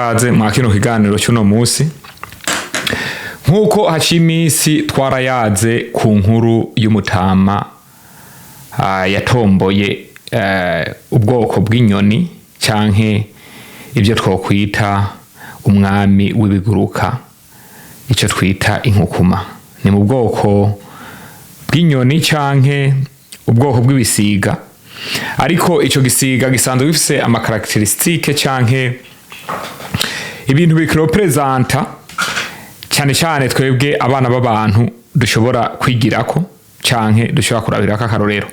Aze mwakino kiganiro cy'uno munsi nkuko hacimisi twarayaze ku nkuru y'umutama yatomboye ubwoko bw'inyoni canke ibyo twokwita umwami wibiguruka, icyo twita inkukuma. Ni mu bwoko bw'inyoni canke ubwoko bw'ibisiga, ariko ico gisiga gisanzwe gifise ama caracteristique canke ibintu bikiropresenta cyane cyane twebwe abana b'abantu dushobora kwigirako canke dushobora kurabirako akarorero.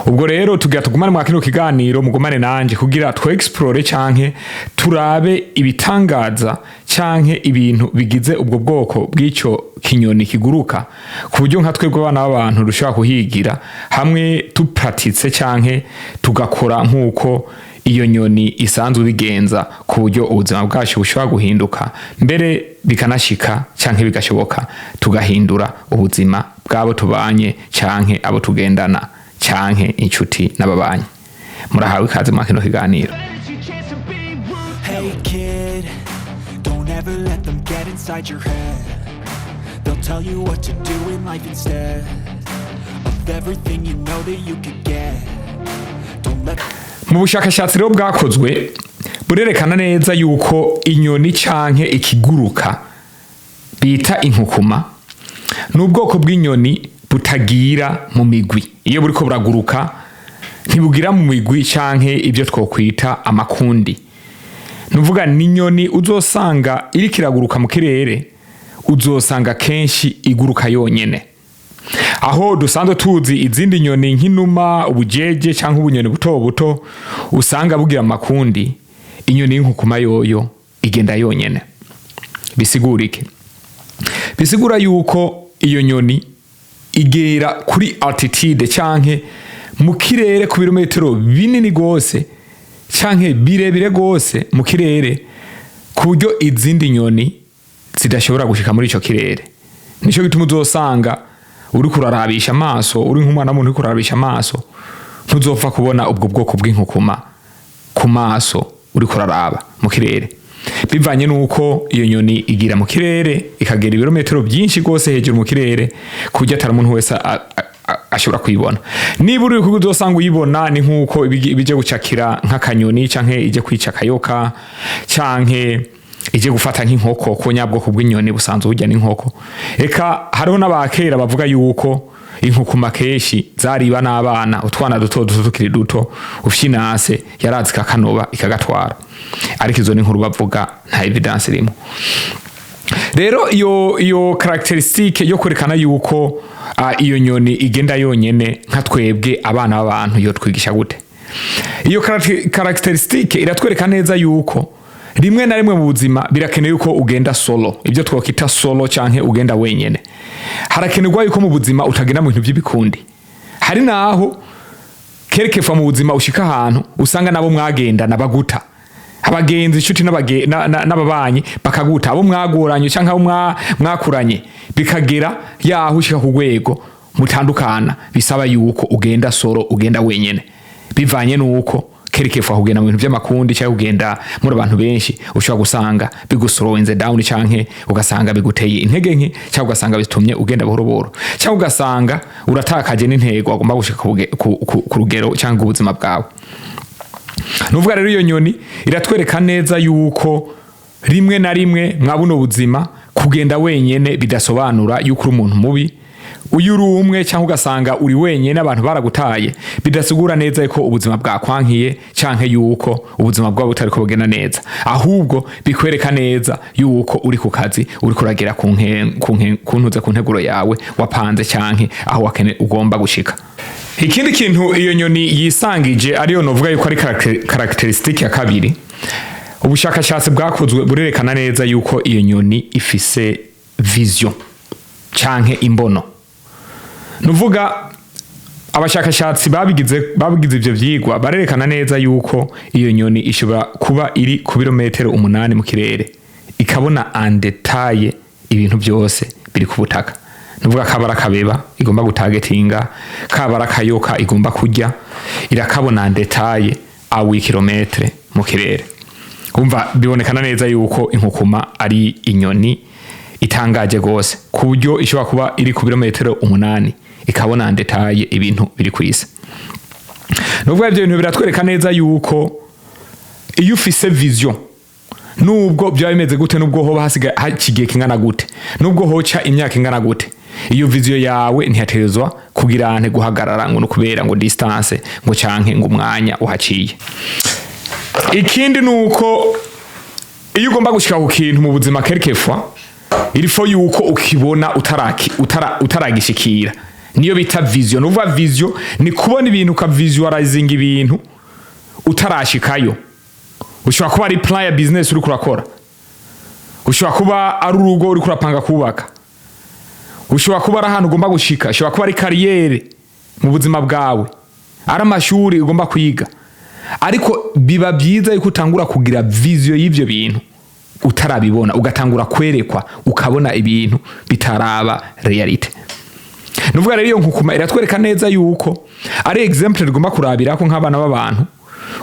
Ubwo rero tugira tugumane mu kino kiganiro, mugumane nanje kugira twe explore canke turabe ibitangaza canke ibintu bigize ubwo bwoko bw'ico kinyoni kiguruka, ku buryo nka twebwe abana b'abantu dushobora kuhigira hamwe tupratitse canke tugakora nkuko iyo nyoni isanzwe bigenza, ku buryo ubuzima bwacu bushobora guhinduka, mbere bikanashika canke bigashoboka tugahindura ubuzima bwabo tubanye canke abo tugendana canke inshuti n'ababanyi. Murahawe ikaze mu kino kiganiro. Hey kid, don't ever let them get inside your head. They'll tell you what to do in life instead of everything you know that you could get. Don't let Mu bushakashatsi rero bwakozwe burerekana neza yuko inyoni canke ikiguruka bita inkukuma n'ubwoko bw'inyoni butagira mu migwi. Iyo buriko buraguruka ntibugira mu migwi canke ibyo twokwita amakundi. Nuvuga ni inyoni uzosanga iri kiraguruka mu kirere, uzosanga kenshi iguruka yonyene. Aho dusanzwe tuzi izindi nyoni nk'inuma, ubujeje canke ubunyoni buto buto usanga bugira makundi, inyoni y'inkukuma yoyo igenda yonyene. Bisigura iki? Bisigura yuko iyo nyoni igera kuri altitude canke mu kirere ku birometero binini gose canke birebire gose mu kirere, ku buryo izindi nyoni zidashobora gushika muri ico kirere. Nico gituma uzosanga uri kurarabisha amaso, uri nk'umwana muntu uri kurarabisha amaso, ntuzopfa kubona ubwo bwoko bw'inkukuma ku maso uri kuraraba mu kirere, bivanye nuko iyo nyoni igira mu kirere ikagera ibirometero byinshi gose hejuru mu kirere, kujya atari umuntu wese ashobora kuyibona. Niba uri kuzosanga uyibona ni nkuko ibije gucakira nk'akanyoni canke ije kwica akayoka canke ije gufata nk'inkoko, ko nyabwoko bw'inyoni busanzwe burya n'inkoko. Eka hariho n'abakera bavuga yuko inkukuma keshi zariba n'abana, utwana duto duto tukiri duto ufyinase yarazika kanoba ikagatwara, ariko izo ni nkuru bavuga nta evidence irimo. Rero iyo characteristique yo kwerekana yuko iyo nyoni igenda yonyene nka twebwe abana b'abantu yo twigisha gute? Iyo characteristique iratwereka neza yuko rimwe na rimwe mu buzima birakenewe yuko ugenda solo, ibyo twokita solo canke ugenda wenyene. Harakenerwa yuko mu buzima utagenda mu bintu by'ibikundi. Hari naho kerekefa mu buzima ushika ahantu usanga nabo mwagenda nabaguta, abagenzi inshuti n'ababanyi bakaguta, abo mwagoranye canke abo mwakuranye bikagera yaho ushika ku rwego mutandukana, bisaba yuko ugenda solo, ugenda wenyene, bivanye nuko kerekefa kugenda mu bintu by'amakundi cyangwa ugenda muri abantu benshi ushobora gusanga bigusorowinze down canke ugasanga biguteye intege nke, cyangwa ugasanga bitumye ugenda buhoro buhoro, cyangwa ugasanga uratakaje n'intego agomba gushika ku rugero cyangwa ubuzima bwawe. Nuvuga rero iyo nyoni iratwereka neza yuko rimwe na rimwe mwabuno buzima kugenda wenyene bidasobanura yuko uri umuntu mubi. Uyu uri umwe cyangwa ugasanga uri wenyene abantu baragutaye, bidasigura neza yuko ubuzima bwakwankiye canke yuko ubuzima bwawe butari ko bugenda neza, ahubwo bikwereka neza yuko uri ku kazi, uri kuragera kuntuze ku nteguro yawe wapanze canke aho ugomba gushika. Ikindi kintu iyo nyoni yisangije ariyo novuga yuko ari characteristique ya kabiri, ubushakashatsi bwakozwe burerekana neza yuko iyo nyoni ifise vision canke imbono. Nuvuga abashakashatsi babigize ivyo vyigwa barerekana neza yuko iyo nyoni ishobora kuba iri ku birometero 8 mu kirere, ikabona en detail ibintu byose biri ku butaka. Nuvuga kabara kabeba igomba gutagetinga, kabara kayoka igomba kujya, irakabona en detail a 8 kilometre mu kirere. umva bibonekana neza yuko inkukuma ari inyoni itangaje gose ku buryo ishobora kuba iri ku birometero 8 ikabona ndetaye ibintu biri kwisi. Nubwo ibyo bintu biratwereka neza yuko iyo ufise vision nubwo bya bimeze gute, nubwo hoba hasiga hakigiye kingana gute, nubwo hoca imyaka ingana gute, iyo vision yawe ntiyaterezwa kugira ante guhagarara ngo nukubera ngo distance ngo canke ngo umwanya uhaciye. Ikindi nuko iyo ugomba gushika ku kintu mu buzima quelquefois ilifo yuko ukibona utaragishikira, niyo bita vision. Uva vision ni kubona ibintu ka visualizing ibintu utarashikayo. Ushobora kuba ari plan ya business uri kurakora, ushobora kuba ari urugo uri kurapanga kubaka, ushobora kuba ari ahantu ugomba gushika, ushobora kuba ari kariyere mu buzima bwawe, ari amashuri ugomba kwiga. Ariko biba byiza yuko utangura kugira vision y'ivyo bintu utarabibona, ugatangura kwerekwa ukabona ibintu bitaraba reality. Nuvuga rero iyo nkukuma iratwereka neza yuko ari example rigomba kurabirako nk'abana b'abantu,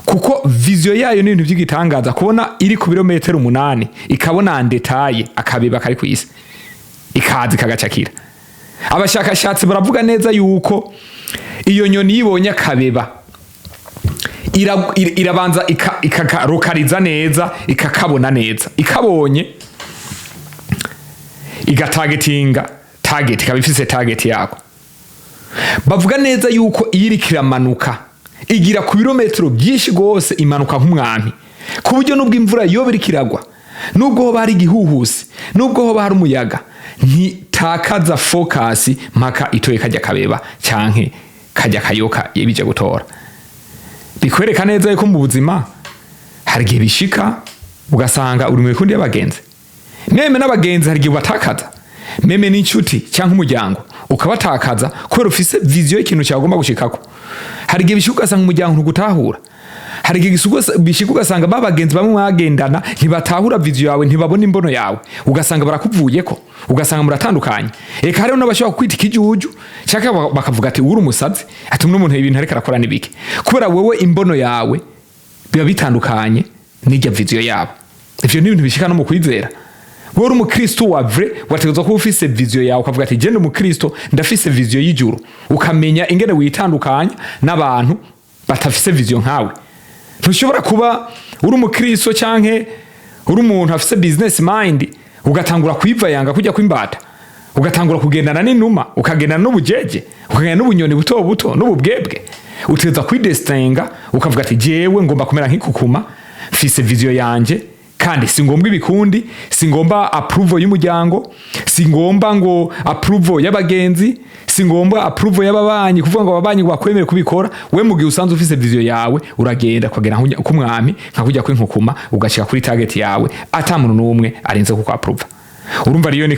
kuko vision yayo ni ibintu by'igitangaza kubona iri ku birometero 8 ikabona ndetaye akabeba kari kwisi ikazi kagacakira. Abashakashatsi baravuga neza yuko iyo nyoni yibonye akabeba irabanza ikakarokariza neza, ikakabona neza, ikabonye igatargetinga target, ikabifise target yako. Bavuga neza yuko iri kiramanuka igira ku birometero byinshi gose, imanuka nk'umwami, ku buryo nubwo imvura yobe iri kiragwa, nubwo hoba hari gihuhusi, nubwo hoba hari umuyaga, ntitakaza focus mpaka itoye kajya kabeba canke kajya kayoka yebije gutora. Bikwereka neza yuko mu buzima hari gihe bishika ugasanga uri mu bikundi y'abagenzi, meme n'abagenzi hari gihe batakaza, meme n'inshuti cyangwa umuryango ukabatakaza kubera ufise vision y'ikintu cyagomba gushikako. Hari gihe bishika ugasanga umuryango ntugutahura, hari gihe bishika ugasanga babagenzi bamwe mwagendana ntibatahura vision yawe, ntibabona imbono yawe, ugasanga barakuvuyeko, ugasanga muratandukanye. Eka hariho n'abashaka kwita ikijuju cyaka bakavuga ati uri umusazi, ati umuntu ibintu ariko arakora nibiki, kubera wewe imbono yawe biba bitandukanye n'ijya vision yabo. Ivyo ni ibintu bishika no mu kwizera. Wowe umukristo wa vrai wategezwa ko ufise vision yawe, ukavuga ati je ndi umukristo ndafise vision y'ijuru, ukamenya ingene witandukanya n'abantu batafise vision nkawe. Ntushobora kuba uri umukristo canke uri umuntu afise business mind ugatangura kwiva yanga kujya kwimbata, ugatangura kugendana n'inuma, ukagendana n'ubujeje, ukagendana n'ubunyoni buto buto n'ububwebwe. Uteza kwidestinga ukavuga ati jewe ngomba kumera nk'inkukuma, mfise vision yanje, kandi singomba ibikundi, singomba approval y'umuryango, singomba ngo approval y'abagenzi, singomba approval y'ababanyi kuvuga ngo ababanyi bakwemere kubikora. We mugihe usanze ufise vision yawe uragenda kwagera kumwami nka kujya kwinkukuma, ugashika kuri target yawe atamuntu numwe arenze kuko approve. Urumva riyo ni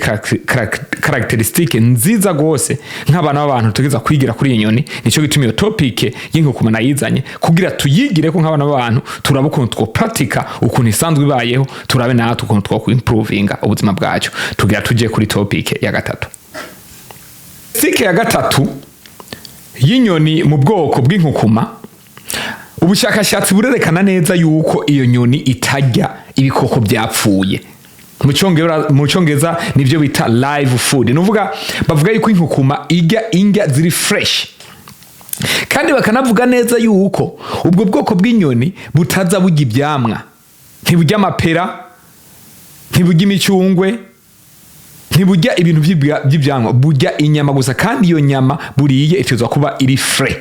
characteristic nziza gose nk'abana b'abantu tugeza kwigira kuri inyoni. Nico gituma iyo topic y'inkukuma nayizanye kugira tuyigire ko nk'abana b'abantu turabukuntu two practica ukuntu isanzwe ibayeho, turabe natwe ukuntu two improvinga ubuzima bwacu. Tugira tuje kuri topic ya gatatu. Topic ya gatatu y'inyoni mu bwoko bw'inkukuma. Ubushakashatsi burerekana neza yuko iyo nyoni itajya ibikoko byapfuye. Mu Cyongereza nivyo bita live food. Nuvuga bavuga yuko inkukuma indya ziri fresh, kandi bakanavuga neza yuko ubwo bwoko bw'inyoni butaza burya ibyamwa, ntiburya amapera, ntiburya imicungwe, ntiburya ibintu by'ibyamwa, burya inyama gusa, kandi iyo nyama buriye itezwa kuba iri fresh.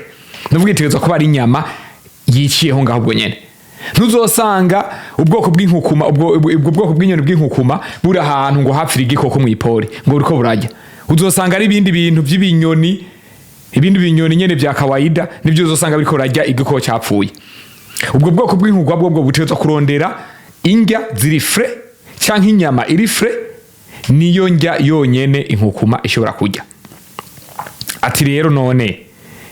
Nuvuga itezwa kuba ari inyama yiciyeho ngaho ubwo nyene. Ntuzosanga ubwoko bw'inkukuma ubwo bwoko bw'inyoni bw'inkukuma buri ahantu ngo hapfira igikoko mu ipori ngo uriko burajya. Uzosanga ari ibindi bintu by'ibinyoni, ibindi binyoni nyene bya kawaida nibyo uzosanga biriko rajya igikoko cyapfuye. Ubwo bwoko bw'inkukuma bwo butezwa kurondera indya ziri fre canke inyama iri fre, niyo ndya yonyene inkukuma ishobora kujya. Ati rero none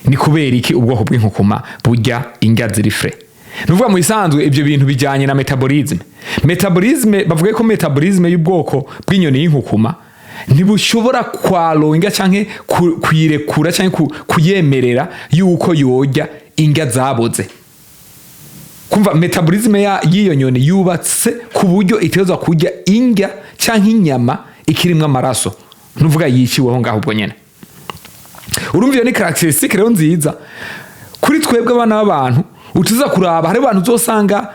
ni kubera iki ubwoko bw'inkukuma burya indya ziri fre? Nuvuga mu isanzwe ibyo bintu bijanye na metabolism. Metabolism bavuga ko metabolism y'ubwoko bw'inyoni y'inkukuma ntibushobora kwaronga canke kuyirekura canke kuyemerera yuko yojya indya zaboze. kumva metabolisme y'iyo nyoni yubatse ku buryo itezwa kurya indya canke inyama ikirimwe amaraso nuvuga yiciweho ngaho ubwo nyene. Urumva iyo ni characteristique rero nziza kuri twebwe abana b'abantu. Utuza kuraba hari abantu uzosanga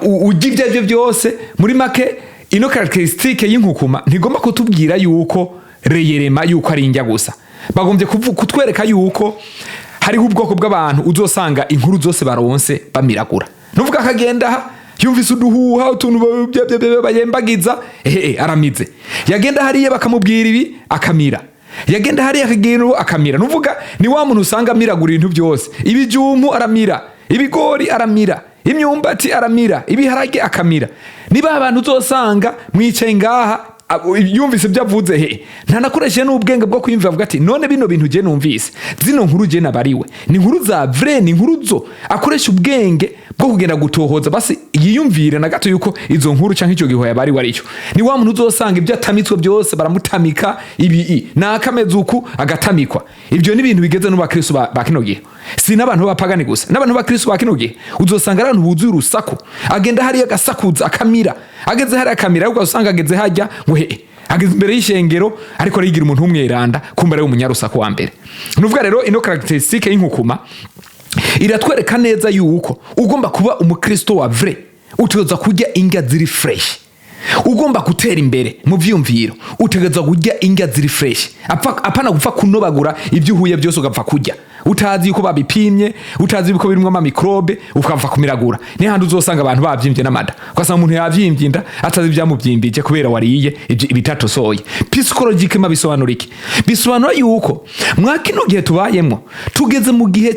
ugivye byo byose muri make. Ino characteristique y'inkukuma ntigomba kutubwira yuko reyerema yuko ari indya gusa, bagombye kutwereka yuko hariho ubwoko bw'abantu uzosanga inkuru zose baronse bamiragura. Nuvuga akagenda yumvise uduhuha utuntu bayembagiza aramize, yagenda hariya bakamubwira ibi akamira, yagenda hariya akagenda akamira. Nuvuga ni wa muntu usanga amiragura ibintu byose, ibijumbu aramira, ibigori aramira, imyumbati aramira, ibiharage akamira. Niba abantu uzosanga mwicaye ngaha yumvise byavuze ntanakoresheje n'ubwenge bwo kwimva avuga ati none bino bintu je numvise zino nkuru je nabariwe ni nkuru za vrai, ni nkuru zo akoresha ubwenge bwo kugenda gutohoza basi yiyumvire na gato yuko izo nkuru canke ico gihoya bari warico. Ni wa muntu uzosanga ibyo atamitswe byose baramutamika ibi nakamezuku agatamikwa. Ibyo ni ibintu bigeze n'ubakristo ba kino gihe, si n'abantu b'abapagani gusa, n'abantu b'abakristo ba kino gihe uzosanga abantu buzuye urusaku, agenda hariya agasakuza akamira, ageze hariya akamira ugasanga ageze hajya ngo ageze imbere y'ishengero ariko arigira umuntu w'umweranda kumbere w'umunyarusaku wa mbere. Nuvuga rero ino characteristique y'inkukuma iratwereka neza yuko ugomba kuba umukristo wa vrai, utegeza kurya indya ziri fresh. Ugomba gutera imbere mu vyumviro, utegeza kurya indya ziri fresh, apana gupfa kunobagura ibyo uhuye byose ugapfa kurya utazi yuko babipimye, utazi yuko birimwe ama microbe ukapfa kumiragura. Ni handi uzosanga abantu bavyimbye n'amada, ugasanga umuntu yavyimbye inda atazi ivyamuvyimbije kubera wariye ibitatosoye. Psychologique mabisobanura iki? Bisobanura yuko mwakino gihe tubayemwo tugeze mu gihe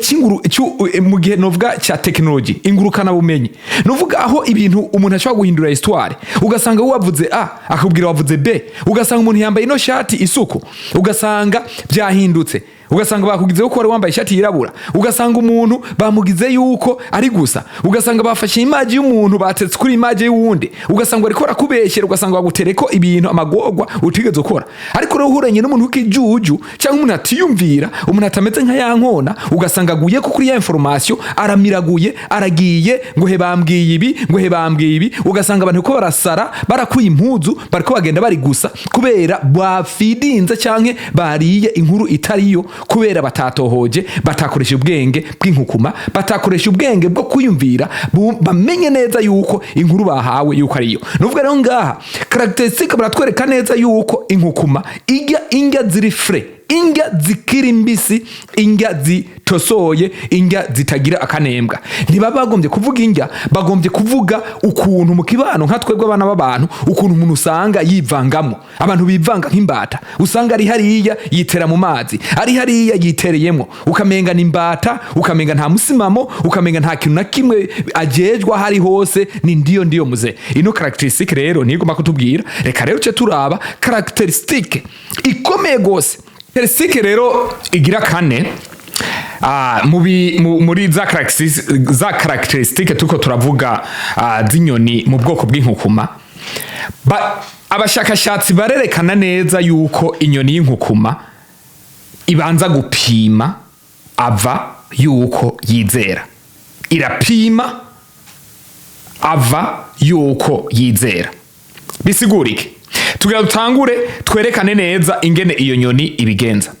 mu gihe novuga cya technology, ingurukana bumenyi. Novuga aho ibintu umuntu ashobora guhindura histoire, ugasanga wavuze A akubwira wavuze B, ugasanga umuntu yambaye ino shati isuku ugasanga byahindutse, ugasanga bakugize uko wari wambaye ishati yirabura, ugasanga umuntu bamugize yuko ari gusa, ugasanga bafashe image y'umuntu batetse kuri image y'uwundi, ugasanga ariko rakubeshyera, ugasanga bagutereko ibintu amagogwa utigeze ukora. Ariko rero uhuranye n'umuntu w'ikijuju cyangwa umuntu atiyumvira, umuntu atameze nka yankona, ugasanga aguye ko kuri ya information aramiraguye, aragiye ngo he bambwiye ibi, ngo he bambwiye ibi, ugasanga abantu ko barasara barakuye impuzu bariko bagenda bari gusa kubera bafidinze canke bariye inkuru itariyo, kubera batatohoje, batakoresha ubwenge bw'inkukuma, batakoresha ubwenge bwo kuyumvira bamenye neza yuko inkuru bahawe yuko ariyo. Nuvuga rero ngaha characteristique baratwereka neza yuko inkukuma indya ziri frais, indya zikiri mbisi, indya zitosoye, indya zitagira akanembwa. Ntibaba bagombye kuvuga indya, bagombye kuvuga ukuntu mu kibano nka twebwe abana b'abantu, ukuntu umuntu usanga yivangamo. Abantu bivanga nk'imbata, usanga ari hariya yitera mu mazi, ari hariya yitereyemo, ukamenga n'imbata, ukamenga nta musimamo, ukamenga nta kintu na kimwe ajejwa hari hose, ni ndiyo muze. Ino characteristique rero nigomba kutubwira, reka rero cyo turaba characteristique ikomeye gose. Characteristique rero igira kane muri za characteristique tuko turavuga z'inyoni mu bwoko bw'inkukuma. Abashakashatsi barerekana neza yuko inyoni y'inkukuma ibanza gupima ava yuko yizera, irapima ava yuko yizera. Bisigurike, tugira dutangure twerekane neza ingene iyo nyoni ibigenza.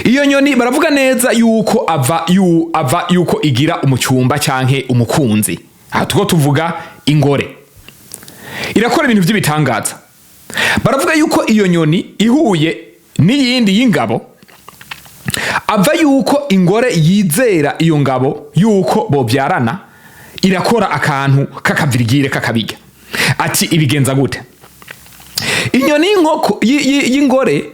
Iyo nyoni baravuga neza yuko ava yuko igira umucyumba canke umukunzi. Aha tuko tuvuga ingore, irakora ibintu by'ibitangaza. Baravuga yuko iyo nyoni ihuye n'iyindi y'ingabo, ava yuko ingore yizera iyo ngabo yuko bobyarana, irakora akantu kakavirigire kakabijya. Ati ibigenza gute? Inyoni y'ingore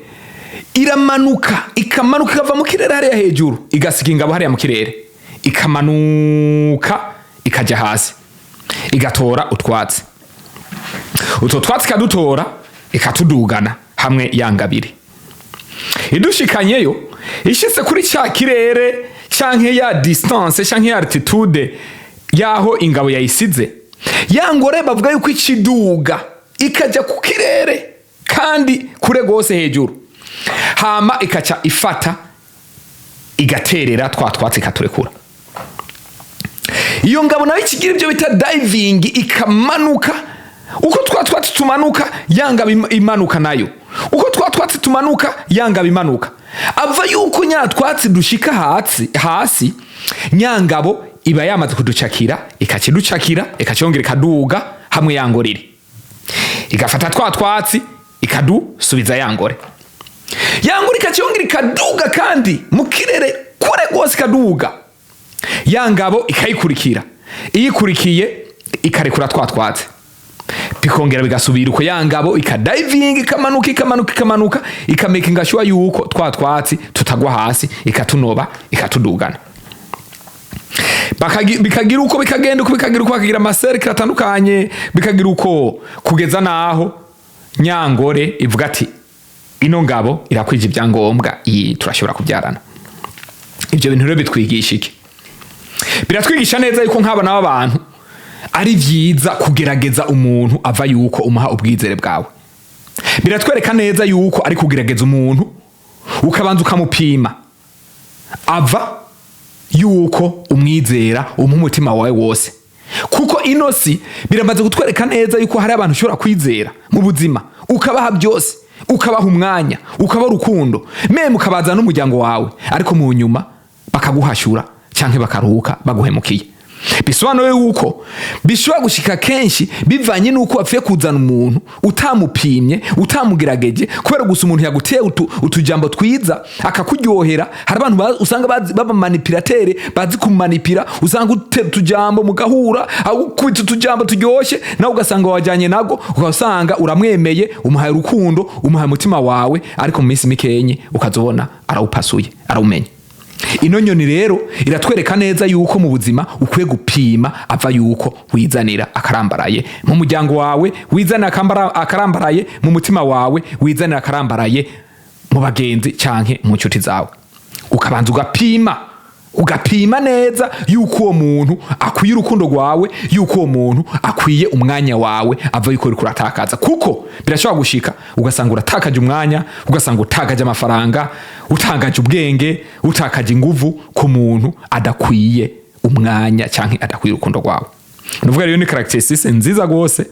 iramanuka, ikamanuka ikava mu kirere hariya hejuru, igasiga ingabo hariya mu kirere, ikamanuka ikajya hasi, igatora utwatsi. Utwo twatsi kadutora ikatudugana hamwe yangabiri. Idushikanyeyo ishitse kuri cya kirere canke ya distance canke ya altitude yaho ingabo yayisize, yangore bavuga yuko ikiduga ikajya ku kirere kandi kure gose hejuru, hama ikaca ifata igaterera twa twatsi katurekura. iyo ngabo nayo ikigira ibyo bita diving, ikamanuka uko twatsi tumanuka yangabo imanuka nayo, uko twatsi tumanuka yangabo imanuka. Ava yuko nyatwatsi dushika hasi nyangabo iba yamaze kuducakira, ikakiducakira ikacyongera ikaduga hamwe yangorire, igafata twatsi ikadusubiza yangore ikacyongera ikaduga kandi mu kirere kure rwose ikaduga. Yangabo ikayikurikira, iyikurikiye ikarekura twatsi bikongera bigasubira uko yangabo ikadivinga ikamanuka ikamakinga sure yuko twatsi tutagwa hasi, ikatunoba ikatudugana. Bikagira uko bikagira uko bakagira amaserikira atandukanye, bikagira uko kugeza naho nyangore ivuga ati ino ngabo irakwije ibyangombwa, iyi turashobora kubyarana. Ibyo bintu rero bitwigisha iki? Biratwigisha neza yuko nk'abana b'abantu ari vyiza kugerageza umuntu ava yuko umuha ubwizere bwawe. Biratwereka neza yuko ari kugerageza umuntu ukabanza ukamupima ava yuko umwizera umutima wawe wose, kuko inosi biramaze gutwereka neza yuko hari abantu ushobora kwizera mu buzima, ukabaha byose, ukabaha umwanya, ukabaha urukundo, meme ukabaza n'umuryango wawe, ariko mu nyuma bakaguhashura canke bakaruhuka baguhemukiye. Bisobanuye yuko bishobora gushika kenshi bivanye nuko wapfuye kuzana umuntu utamupimye, utamugerageje, kubera gusa umuntu yaguteye utujambo twiza akakuryohera. Hari abantu usanga baba manipulateur, bazi kumanipira, usanga utujambo mugahura au kwita utujambo turyoshe, nawe ugasanga wajanye nago, ugasanga uramwemeye, umuhaye urukundo, umuhaye umutima wawe, ariko mu minsi mikenye ukazobona arawupasuye, arawumenye. Ino nyoni rero iratwereka neza yuko mu buzima ukwiye gupima ava yuko wizanira akarambaraye mu muryango wawe, wizanira akarambaraye mu mutima wawe, wizanira akarambaraye mu bagenzi canke mu nshuti zawe. Ukabanza ugapima neza yuko uwo muntu akwiye urukundo rwawe, yuko uwo muntu akwiye umwanya wawe, ava yuko uri kuratakaza. Kuko birashobora gushika ugasanga uratakaje umwanya, ugasanga utakaje amafaranga, utakaje ubwenge, utakaje inguvu ku muntu adakwiye umwanya canke adakwiye urukundo rwawe. Nuvuga rero ni characteristics nziza gose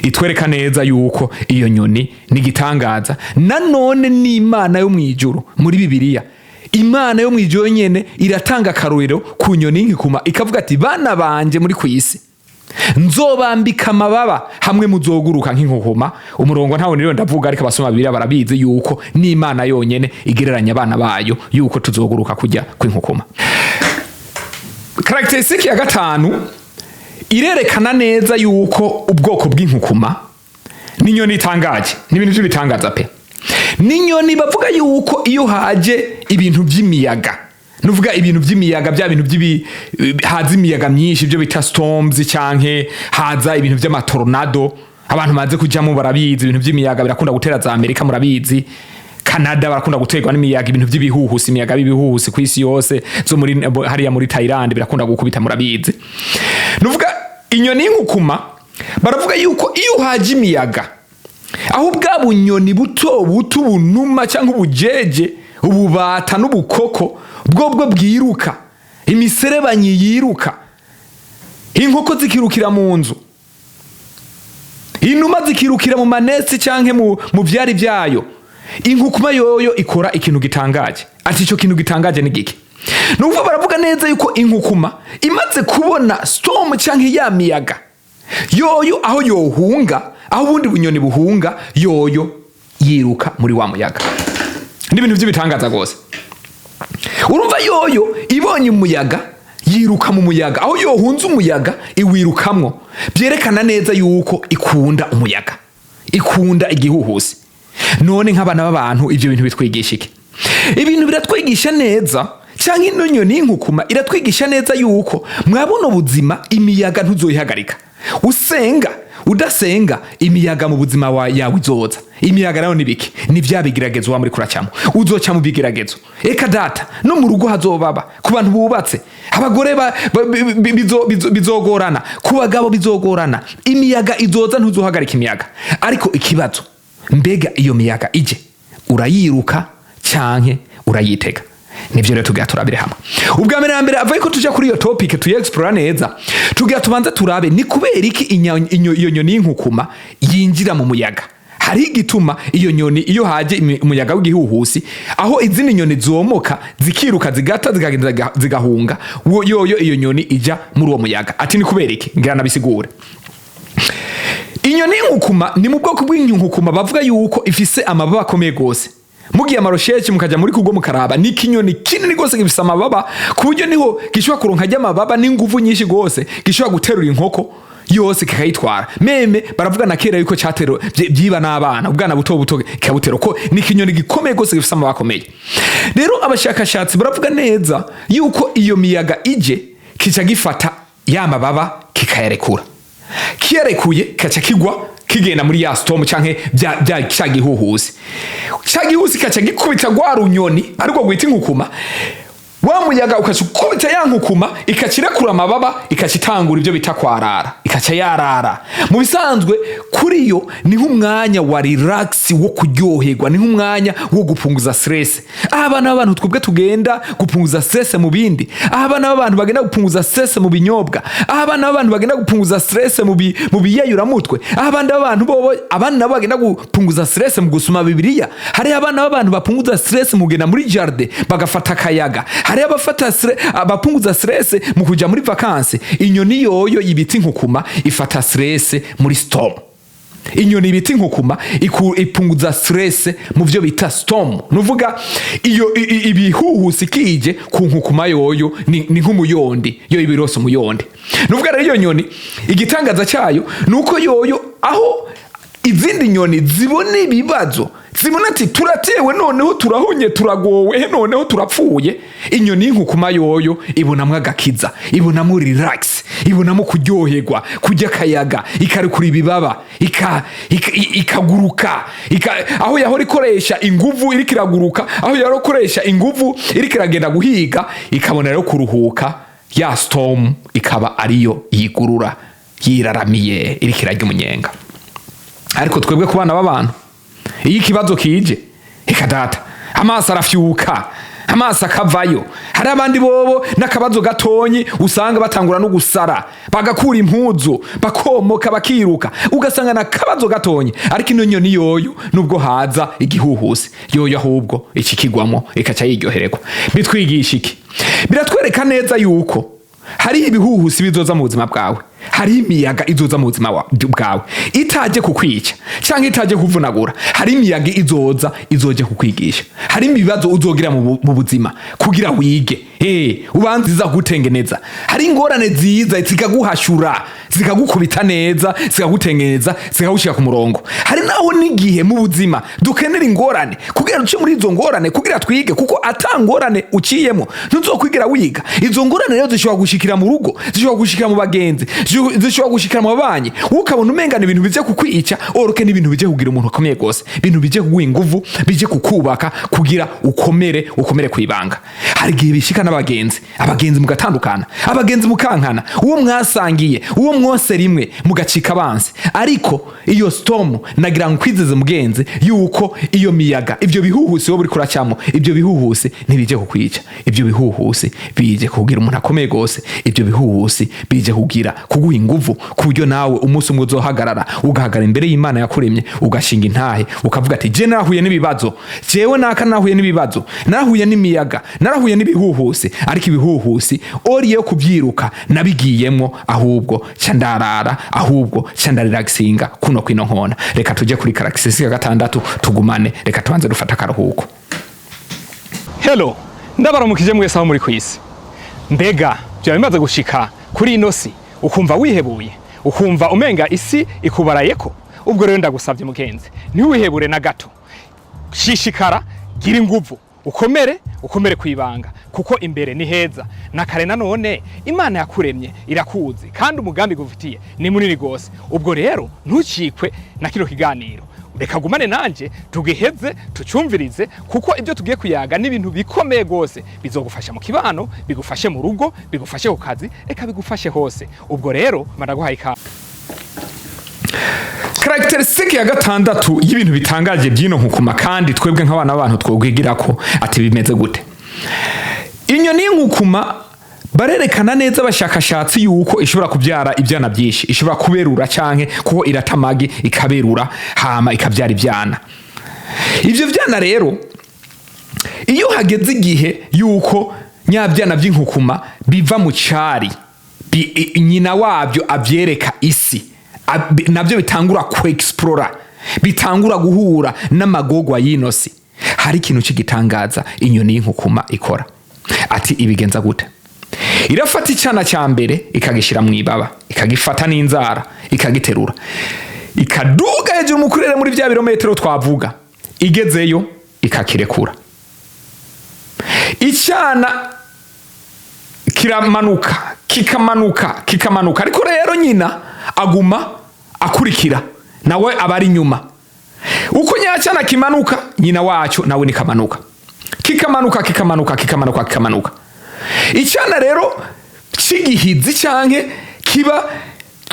itwereka neza yuko iyo nyoni ni gitangaza. Nanone ni Imana yo mwijuru muri Bibiliya. Imana yo mwijuru nyene iratanga karuriro ku nyoni inkukuma, ikavuga ati bana banje muri kwisi nzobambika amababa hamwe muzoguruka nk'inkukuma. Umurongo ntawo niro ndavuga, ariko abasoma Bibiliya barabizi yuko ni Imana yonyene igereranya abana bayo yuko tuzoguruka kujya kw'inkukuma. Characteristic ya gatanu irerekana neza yuko ubwoko bw'inkukuma ni nyoni itangaje, ni ibintu by'ibitangaza pe. Ni nyoni bavuga yuko iyo haje ibintu by'imiyaga, nuvuga ibintu by'imiyaga, bya bintu haza imiyaga myinshi, byo bita storms, canke haza ibintu by'amatornado, abantu maze kujyamo barabizi. Ibintu by'imiyaga birakunda gutera za Amerika, murabizi. Canada barakunda guterwa n'imiyaga, ibintu by'ibihuhusi, imiyaga bibihuhusi ku isi yose, zo muri hariya muri Thailand birakunda gukubita, murabizi. Nuvuga inyoni inkukuma baravuga yuko iyo haje imiyaga, aho bwa bunyoni buto bunuma cyangwa ubujeje, ububata n'ubukoko bwo bwiruka, imiserebanyi yiruka, inkoko zikirukira mu nzu, inuma zikirukira mu manesi canke mu vyari vyayo, inkukuma yoyo ikora ikintu gitangaje. Ati ico kintu gitangaje ni giki? Nuvuga baravuga neza yuko inkukuma imaze kubona storm canke ya miyaga, yoyo aho yohunga, aho ubundi bunyoni buhunga, yoyo yiruka muri wa muyaga. Ni ibintu by'ibitangaza gose. Urumva yoyo ibonye umuyaga yiruka mu muyaga, aho yohunze umuyaga iwirukamwo. Byerekana neza yuko ikunda umuyaga, ikunda igihuhusi. None nk'abana b'abantu ivyo bintu bitwigisha iki? Ibintu biratwigisha neza, canke ino nyoni inkukuma iratwigisha neza yuko mwabona ubuzima imiyaga ntuzoyihagarika. Usenga udasenga imiyaga mu buzima yawe izoza. Imiyaga nayo nibiki? Ni vya bigeragezo wa muri kuracamo, uzoca mu bigeragezo. Eka data no mu rugo hazobaba, ku bantu bubatse, abagore bizogorana, ku bagabo bizogorana. Imiyaga izoza, ntuzohagarika imiyaga. Ariko ikibazo, mbega iyo miyaga ije urayiruka canke urayitega? nivyo rero tugira turabire hamwe. Ubwa mbere avuye ko tuja kuri iyo topic tuyexplore neza, tugira tubanza turabe ni kubera iki iyo nyoni y'inkukuma yinjira mu muyaga. Hari igituma iyo nyoni iyo haje umuyaga w'igihuhusi, aho izindi nyoni zomoka zikiruka zigata zikagenda zigahunga, yoyo iyo nyoni ija muri uwo muyaga. Ati ni kubera iki? Ngira nabisigure. Inyoni y'inkukuma ni mu bwoko bw'inkukuma bavuga yuko ifise amababa akomeye gose. Mugiye amarosheje mukaja muri kugo mukaraba, ni kinyoni kinini gose gifise amababa ku buryo niho gishobora kuronka ry'amababa n'inguvu nyinshi gose, gishobora guterura inkoko yose kikayitwara. Meme baravuga na kera yuko catero byiba n'abana, ubwana buto kikabutero, ko ni kinyoni gikomeye gose gifise amababa akomeye. Rero abashakashatsi baravuga neza yuko iyo miyaga ije kica gifata ya mababa kikayarekura. Kiyarekuye kaca kigwa kigenda muri ya storm canke bya cagihuhusi. Cagihuhusi kaca gikubita gwa runyoni ariko gwita inkukuma. Wa muyaga ukacukubita ya nkukuma ikacirekura amababa ikacitangura ibyo bita kwarara, ikaca yarara. Mu bisanzwe kuri yo ni nk'umwanya wa relax wo kuryoherwa, ni nk'umwanya wo gupunguza stress. Abana b'abantu twebwe tugenda gupunguza stress mu bindi, abana b'abantu bagenda gupunguza stress mu binyobwa, abana b'abantu bagenda gupunguza stress mu biyayura mutwe, abana b'abantu bobo abana bagenda gupunguza stress mu gusoma Bibiliya. Hari abana b'abantu bapunguza stress mu genda muri jardin bagafata kayaga. Hari abapunguza stress mu kuja muri vacances. Inyoni yoyo ibita inkukuma ifata stress muri storm. Inyoni ibita inkukuma ipunguza stress mu byo bita storm. Nuvuga iyo ibihuhusi kije ku nkukuma yoyo ni nk'umuyondi, yo ibirose umuyondi. Nuvuga rero iyo nyoni igitangaza cyayo nuko yoyo aho izindi nyoni zibone ibibazo, zibona ati turatewe noneho turahunye turagowe noneho turapfuye, inyoni y'inkukuma yoyo ibonamwo agakiza, ibonamwo relax, ibonamwo kuryoherwa, kujya kayaga, ikarekura ibibaba, ikaguruka, aho yahora ikoresha inguvu iriko iraguruka, aho yahora ikoresha inguvu iriko iragenda guhiga, ikabona rero kuruhuka, ya storm ikaba ariyo yigurura yiraramiye iriko irarya umunyenga. Ariko twebwe ku bana b'abantu iyo ikibazo kije ikadata amaso arafyuka, amaso akavayo. Hari abandi bobo n'akabazo gatonyi usanga batangura no gusara, bagakura impuzu, bakomoka, bakiruka, ugasanga n'akabazo gatonyi. Ariko ino nyoni yoyo nubwo haza igihuhusi yoyo ahubwo ikikigwamo ikaca yiryohererwa. Bitwigisha iki? Biratwereka neza yuko hari ibihuhusi bizoza mu buzima bwawe, hari imiyaga izoza mu buzima bwawe itaje kukwica cyangwa itaje kuvunagura. Hari imiyaga izoje kukwigisha, hari ibibazo uzogira mu buzima kugira wige, ubanze zizagutengeneza. Hari ingorane ziza zikaguhashura, zikagukubita neza, zikagutengeneza, zikagushika ku murongo. Hari naho n'igihe mu buzima dukenera ingorane kugira uce muri izo ngorane kugira twige, kuko atangorane uciyemo ntuzokwigira wiga. Izo ngorane rero zishobora gushikira mu rugo, zishobora gushikira mu bagenzi, zishobora gushikira mu babanyi, ukabona umengana ibintu bije kukwica, oroke n'ibintu bije kugira umuntu akomeye gose, ibintu bije kuguha inguvu, bije kukubaka kugira ukomere kwibanga. Hari gihe bishika n'abagenzi, abagenzi mugatandukana, abagenzi mukankana, uwo mwasangiye, uwo mwose rimwe mugacika abansi. Ariko iyo storm nagira nkwizeze mugenzi yuko iyo miyaga, ibyo bihuhusi wo buri kuracamo, ibyo bihuhusi ntibije kukwica, ibyo bihuhusi bije kugira umuntu akomeye gose, ibyo bihuhusi bije kugira kuguha inguvu ku buryo nawe umunsi umwe uzohagarara, ugahagarara imbere y'Imana yakuremye, ugashinga intahe, ukavuga ati je narahuye n'ibibazo, jewe naka narahuye n'ibibazo, narahuye n'imiyaga, narahuye n'ibihuhusi, ariko ibihuhusi oriye kubyiruka nabigiyemo, ahubwo candarara, ahubwo candarelaxinga kuno kwino nkona. Reka tuje kuri karakisisi ya 6 tugumane, reka tubanze dufata akaruhuko. Hello, ndabaramukije mwese aho muri kwisi. Mbega byo bimaze gushika kuri ino si ukumva wihebuye, ukumva umenga isi ikubarayeko? Ubwo rero ndagusabye mugenzi, ntiwihebure na gato, shishikara, gira inguvu, ukomere kwibanga, kuko imbere ni heza. Na kare nanone Imana yakuremye irakuzi kandi umugambi gufitiye ni munini gose. Ubwo rero ntucikwe na kino kiganiro, reka gumane nanje tugiheze tucumvirize, kuko ibyo tugiye kuyaga n'ibintu bikomeye gose, bizogufasha mu kibano, bigufashe mu rugo, bigufashe ku kazi, reka bigufashe hose. Ubwo rero maraguhaye ikaze. Karakterisitike ya 6 y'ibintu bitangaje byino nkukuma kandi twebwe nk'abana b'abantu twogwigirako ati bimeze gute. inyoni y'inkukuma barerekana neza abashakashatsi yuko ishobora kubyara ibyana byinshi, ishobora kuberura canke kuko iratamagi ikaberura hama ikabyara ibyana. Ivyo vyana rero iyo hageze igihe yuko nyabyana by'inkukuma biva mu cari, nyina wabyo abyereka isi, nabyo bitangura ku-explora, bitangura guhura n'amagogwa y'inosi. Hari ikintu cy'igitangaza inyoni y'inkukuma ikora. Ati ibigenza gute? Irafata icana cya mbere ikagishira mu ibaba, ikagifata n'inzara, ikagiterura, ikaduga hejuru mu kurere muri bya birometero twavuga, igezeyo ikakirekura. Icana kiramanuka, kikamanuka, ariko rero nyina aguma akurikira, nawe abari nyuma. Uko nyacana kimanuka, nyina wacu nawe nikamanuka, kikamanuka. Icana rero cigihizi canke kiba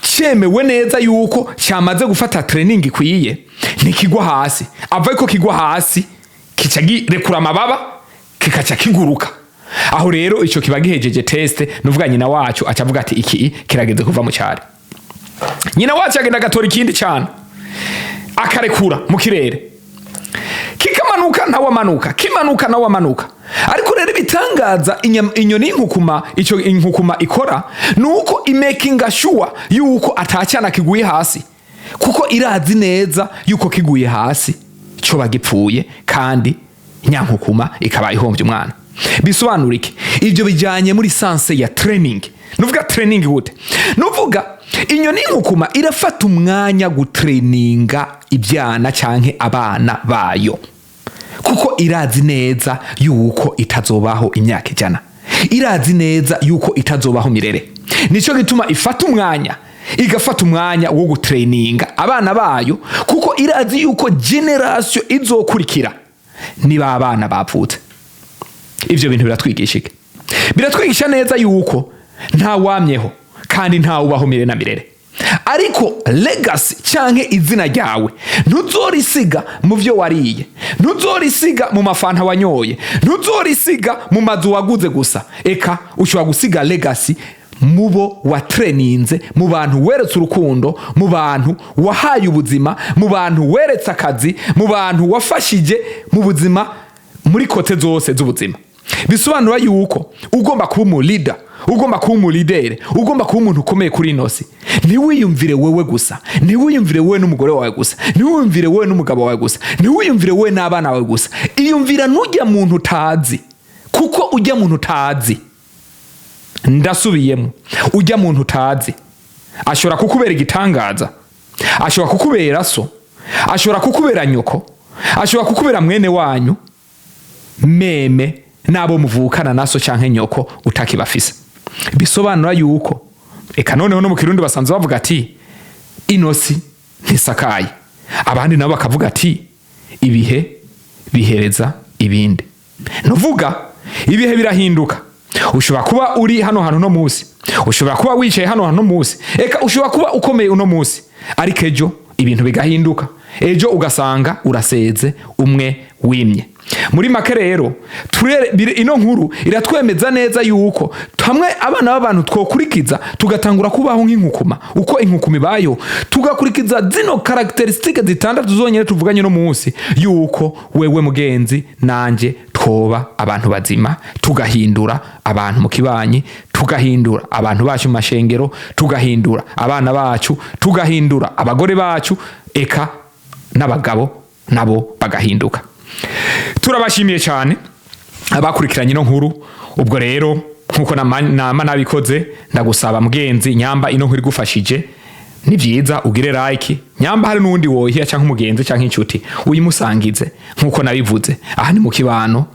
cemewe neza yuko cyamaze gufata training ikwiye, nikigwa hasi. Ava ko kigwa hasi, kica girekura amababa, kikaca kiguruka. Aho rero ico kiba gihejeje teste, nuvuga nyina wacu acavuga ati iki kirageze kuva mu cyari. Nyina wacu agenda gatora ikindi cyane, akarekura mu kirere, kikamanuka nawe amanuka, kimanuka nawe amanuka. Ariko rero bitangaza inyoni y'inkukuma, ico inkukuma ikora nuko imakinga sure yuko atacana kiguye hasi, kuko irazi neza yuko kiguye hasi cyo bagipfuye, kandi nyankukuma ikaba ihombye umwana. Bisobanura iki? Ibyo bijanye muri sanse ya training. Nuvuga training gute? Nuvuga inyoni y'inkukuma irafata umwanya gutraininga ibyana canke abana bayo, kuko irazi neza yuko itazobaho imyaka 100, irazi neza yuko itazobaho mirere. Nico gituma ifata umwanya, igafata umwanya wo gutraininga abana bayo, kuko irazi yuko generation izokurikira niba abana bapfutse. Ivyo bintu biratwigisha iki? Biratwigisha neza yuko nta wamyeho kandi nta ubaho mirere na mirere. Ariko legacy canke izina ryawe ntuzorisiga mu byo wariye, ntuzorisiga mu mafanta wanyoye, ntuzorisiga mu mazu waguze gusa. Eka ushobora gusiga legacy mubo watraininze, mu bantu weretse urukundo, mu bantu wahaye ubuzima, mu bantu weretse akazi, mu bantu wafashije mu buzima muri kote zose z'ubuzima. Bisobanura yuko ugomba kuba umu leader, ugomba kuba umu leader, ugomba kuba umuntu ukomeye kuri inosi. Ntiwiyumvire wewe gusa, ntiwiyumvire wewe n'umugore wawe gusa, ntiwiyumvire wewe n'umugabo wawe gusa, ntiwiyumvire wewe n'abana bawe gusa. Iyumvira n'ujya muntu utazi, kuko ujya muntu utazi, ndasubiyemo, ujya muntu utazi ashobora kukubera igitangaza, ashobora kukubera so, ashobora kukubera nyoko, ashobora kukubera mwene wanyu, meme nabo muvukana naso canke nyoko utakibafise. Bisobanura yuko eka noneho no mu Kirundi basanzwe bavuga ati inosi ntisakaye, abandi nabo bakavuga ati ibihe bihereza ibindi. Nuvuga ibihe birahinduka. Ushobora kuba uri hano hantu no musi, ushobora kuba wicaye hano hantu no musi, eka ushobora kuba ukomeye uno musi, ariko ejo ibintu bigahinduka. Ejo ugasanga uraseze umwe wimye. Muri make rero ino nkuru iratwemeza neza yuko hamwe abana b'abantu twokurikiza tugatangura kubaho nk'inkukuma, uko inkukuma ibayo, tugakurikiza zino karakteristike zitandatu zonyene tuvuganye no munsi, yuko wewe mugenzi nanje twoba abantu bazima, tugahindura abantu mu kibanyi, tugahindura abantu bacu mu mashengero, tugahindura abana bacu, tugahindura abagore bacu, eka n'abagabo nabo bagahinduka. Turabashimiye cyane abakurikiranye no nkuru. Ubwo rero nkuko nama nabikoze, ndagusaba mugenzi, nyamba ino nkuru igufashije, ni byiza ugire like, nyamba hari nundi wohiya cyangwa umugenzi cyangwa inshuti uyimusangize nkuko nabivuze. Aha ni mu kibano.